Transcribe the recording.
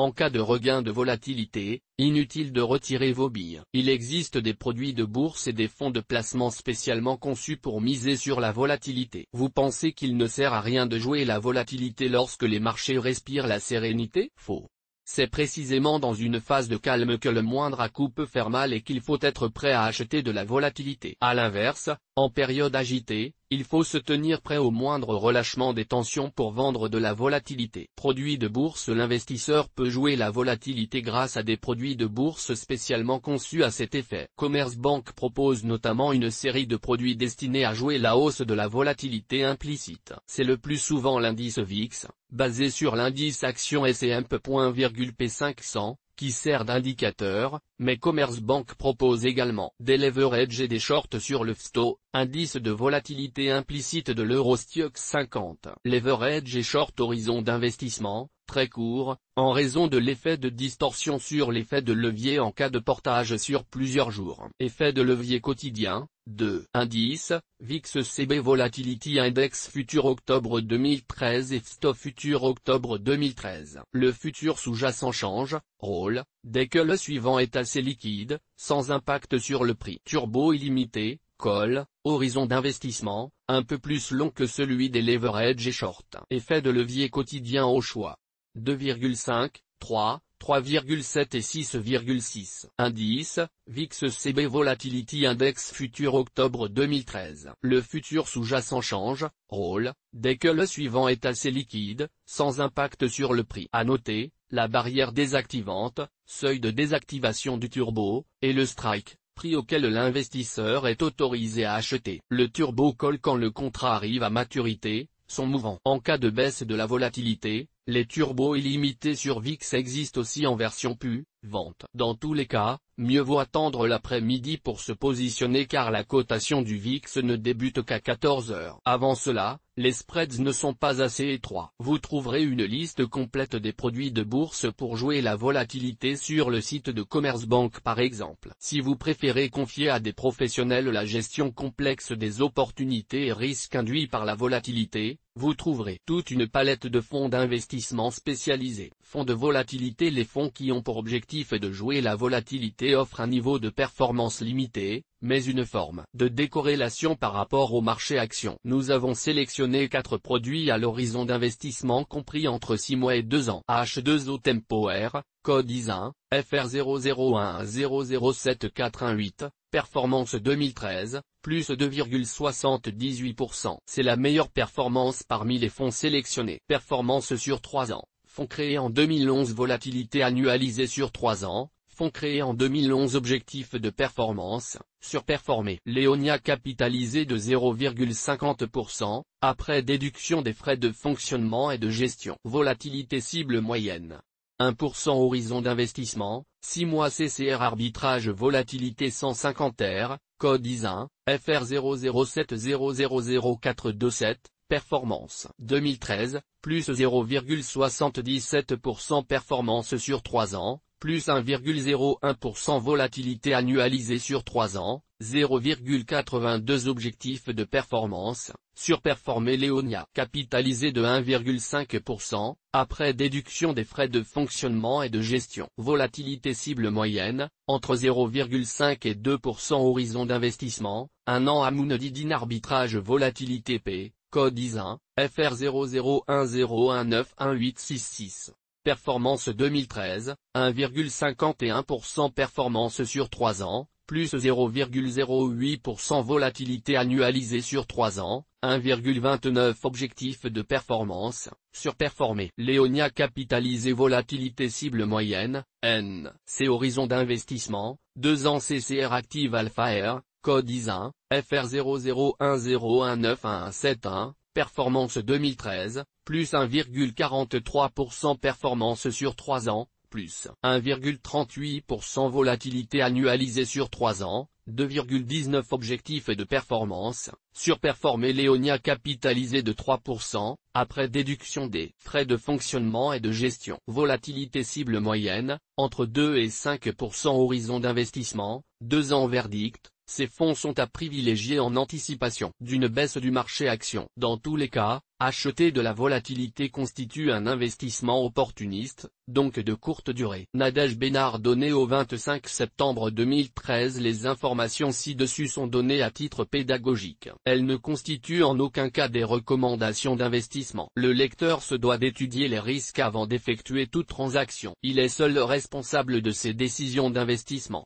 En cas de regain de volatilité, inutile de retirer vos billes. Il existe des produits de bourse et des fonds de placement spécialement conçus pour miser sur la volatilité. Vous pensez qu'il ne sert à rien de jouer la volatilité lorsque les marchés respirent la sérénité? Faux. C'est précisément dans une phase de calme que le moindre à-coup peut faire mal et qu'il faut être prêt à acheter de la volatilité. À l'inverse, en période agitée, il faut se tenir prêt au moindre relâchement des tensions pour vendre de la volatilité. Produits de bourse. L'investisseur peut jouer la volatilité grâce à des produits de bourse spécialement conçus à cet effet. Commerzbank propose notamment une série de produits destinés à jouer la hausse de la volatilité implicite. C'est le plus souvent l'indice VIX, basé sur l'indice action S&P 500, qui sert d'indicateur, mais Commerzbank propose également des leverage et des shorts sur le FTSE, indice de volatilité implicite de l'Eurostoxx 50. Leverage et short horizon d'investissement, très court, en raison de l'effet de distorsion sur l'effet de levier en cas de portage sur plusieurs jours. Effet de levier quotidien, 2. Indice, VIX CB Volatility Index Futur Octobre 2013 et FTSE Futur Octobre 2013. Le futur sous-jacent change, rôle, dès que le suivant est assez liquide, sans impact sur le prix. Turbo illimité, call, horizon d'investissement, un peu plus long que celui des leverage et short. Effet de levier quotidien au choix. 2,5, 3, 3,7 et 6,6. Indice, VIX CB Volatility Index Futur Octobre 2013. Le futur sous-jacent change, rôle, dès que le suivant est assez liquide, sans impact sur le prix. À noter, la barrière désactivante, seuil de désactivation du turbo, et le strike, prix auquel l'investisseur est autorisé à acheter. Le turbo call quand le contrat arrive à maturité, sont mouvants. En cas de baisse de la volatilité, les turbos illimités sur VIX existent aussi en version PU, vente. Dans tous les cas, mieux vaut attendre l'après-midi pour se positionner car la cotation du VIX ne débute qu'à 14 h. Avant cela, les spreads ne sont pas assez étroits. Vous trouverez une liste complète des produits de bourse pour jouer la volatilité sur le site de Commerzbank par exemple. Si vous préférez confier à des professionnels la gestion complexe des opportunités et risques induits par la volatilité, vous trouverez toute une palette de fonds d'investissement spécialisés. Fonds de volatilité. Les fonds qui ont pour objectif de jouer la volatilité offrent un niveau de performance limité, mais une forme de décorrélation par rapport au marché action. Nous avons sélectionné 4 produits à l'horizon d'investissement compris entre 6 mois et 2 ans. H2O Tempoair, code ISIN, FR001007418, performance 2013, plus 2,78%. C'est la meilleure performance parmi les fonds sélectionnés. Performance sur 3 ans. Fonds créé en 2011. Volatilité annualisée sur 3 ans. Fonds créé en 2011. Objectif de performance, surperformé. Léonia capitalisé de 0,50%, après déduction des frais de fonctionnement et de gestion. Volatilité cible moyenne. 1% horizon d'investissement, 6 mois CCR arbitrage volatilité 150 R, code ISIN, FR007000427, performance 2013, plus 0,77% performance sur 3 ans, plus 1,01% volatilité annualisée sur 3 ans, 0,82 objectif de performance, surperformé. Léonia capitalisé de 1,5%, après déduction des frais de fonctionnement et de gestion. Volatilité cible moyenne, entre 0,5 et 2% horizon d'investissement, 1 an Amunedidine arbitrage volatilité P, code ISIN, FR00101918666. Performance 2013, 1,51% performance sur 3 ans, plus 0,08% volatilité annualisée sur 3 ans, 1,29 objectif de performance, surperformé. Léonia capitalisé volatilité cible moyenne, N. C'est horizon d'investissement, 2 ans CCR active Alpha R, code ISIN, FR001019171, performance 2013, plus 1,43% performance sur 3 ans, plus 1,38% volatilité annualisée sur 3 ans, 2,19 objectif de performance, surperformé. Léonia capitalisé de 3%, après déduction des frais de fonctionnement et de gestion. Volatilité cible moyenne, entre 2 et 5% horizon d'investissement, 2 ans verdict, Ces fonds sont à privilégier en anticipation d'une baisse du marché action. Dans tous les cas, acheter de la volatilité constitue un investissement opportuniste, donc de courte durée. Nadège Bénard donné au 25 septembre 2013. Les informations ci-dessus sont données à titre pédagogique. Elles ne constituent en aucun cas des recommandations d'investissement. Le lecteur se doit d'étudier les risques avant d'effectuer toute transaction. Il est seul responsable de ses décisions d'investissement.